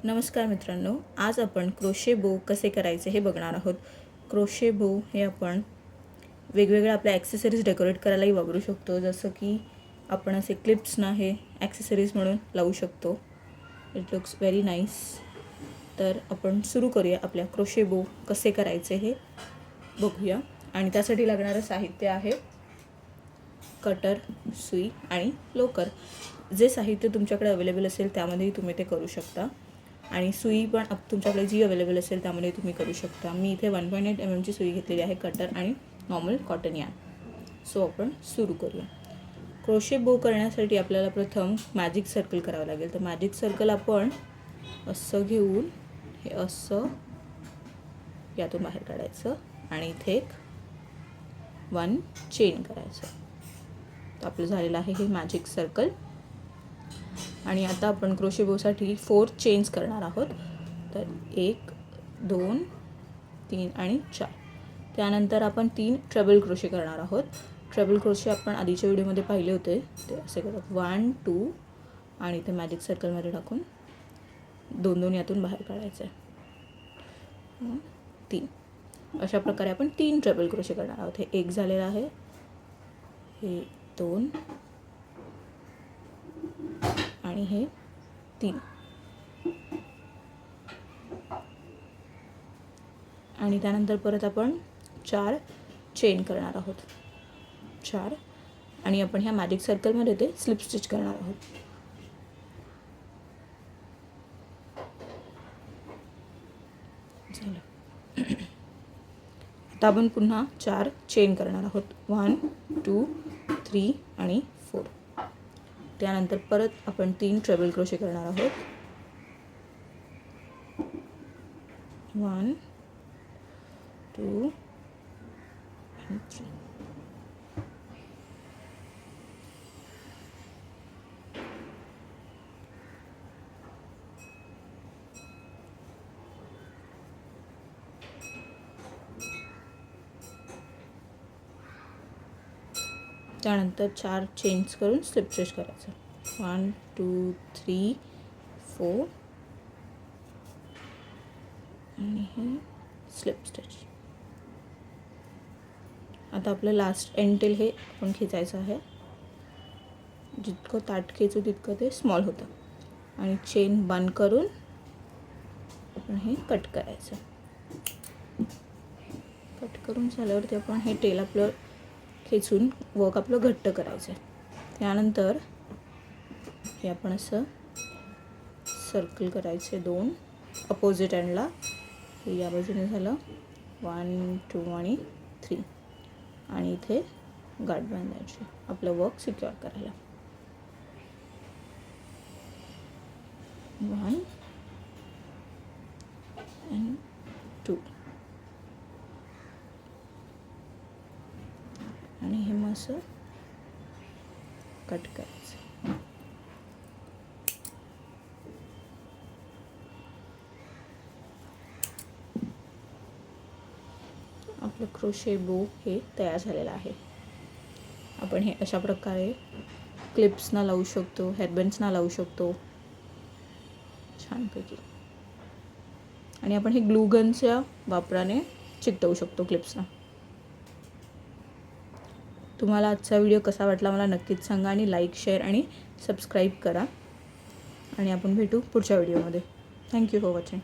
नमस्कार मित्रांनो, आज आपण क्रोशे बो कसे करायचे हे बघणार आहोत। क्रोशे बो हे आपण वेगवेगळ्या आपल्या ॲक्सेसरीज डेकोरेट करायलाही वापरू शकतो, जसं की आपण असे क्लिप्सना हे ॲक्सेसरीज म्हणून लावू शकतो। It looks very nice. तर आपण सुरू करूया आपल्या क्रोशे बो कसे करायचे हे बघूया। आणि त्यासाठी लागणारं साहित्य आहे कटर, सुई आणि लोकर। जे साहित्य तुमच्याकडे अवेलेबल असेल त्यामध्येही तुम्ही ते करू शकता आणि सुई पण तुमच्याकडे जी अवेलेबल असेल त्यामध्ये तुम्ही करू शकता। मी इथे 1.8 mm ची सुई घेतलेली आहे, कटर आणि नॉर्मल कॉटन यार्न। सो आपण सुरू करूया। क्रोशे बो करण्यासाठी आपल्याला प्रथम मॅजिक सर्कल करावं लागेल। तर मॅजिक सर्कल आपण असं घेऊन हे असं यातून बाहेर काढायचं आणि इथे एक 1 चेन करायचं। तर आपलं झालेलं आहे हे मॅजिक सर्कल। आणि आता आपण क्रोशे बोसाठी 4 चेन्स करणार आहोत। तर 1 2 3 आणि 4। त्यानंतर आपण 3 ट्रबल क्रोशे करणार आहोत। ट्रबल क्रोशे आपण आधीच्या व्हिडिओमध्ये पाहिले होते, ते असे करतात 1 2 आणि ते मॅजिक सर्कलमध्ये टाकून 2 यातून बाहेर काढायचं आहे। 3 अशा प्रकारे आपण 3 ट्रबल क्रोशे करणार आहोत। हे 1 झालेलं आहे, हे 2 आणि हे 3 आणि त्यानंतर परत आपण 4 चेन करणार आहोत। 4 आणि आपण ह्या मॅजिक सर्कलमध्ये ते स्लिप स्टिच करणार आहोत। झालं। आता आपण पुन्हा 4 चेन करणार आहोत, 1 2 3 आणि 4। त्यानंतर परत आपण 3 ट्रबल क्रोशे करणार आहोत, 1 2 आणि 3। त्यानंतर 4 चेन्स करून स्लिप स्टिच करायचं, 1 2 3 4 आणि हे स्लिप स्टिच। आता आपलं लास्ट एंड हे आपण खेचायचं आहे। जितकं ताट खेचू तितकं ते स्मॉल होतं आणि चेन बंद करून आपण हे कट करायचं। कट करून झाल्यावरती आपण हे टेल आपलं खेचून वर्क आपलं घट्ट करायचं आहे। त्यानंतर हे आपण असं सर्कल करायचे 2 अपोजिट एंडला। हे या बाजूने झालं 1 2 आणि 3 आणि इथे गाठ बांधायची आपलं वर्क सिक्युअर करायला। 1 आणि 2 आणि हे मग असं कट करायचं। आपलं क्रोशे बो हे तयार झालेलं आहे। आपण हे अशा प्रकारे क्लिप्सना लावू शकतो, हेअरबँड्सना लावू शकतो छानपैकी। आणि आपण हे ग्लू गनच्या वापराने चिकटवू शकतो क्लिप्सना। तुम्हाला आजचा व्हिडिओ कसा वाटला मला नक्कीच सांगा आणि लाईक, शेअर आणि सबस्क्राईब करा। आणि आपण भेटू पुढच्या व्हिडिओमध्ये। Thank you for watching.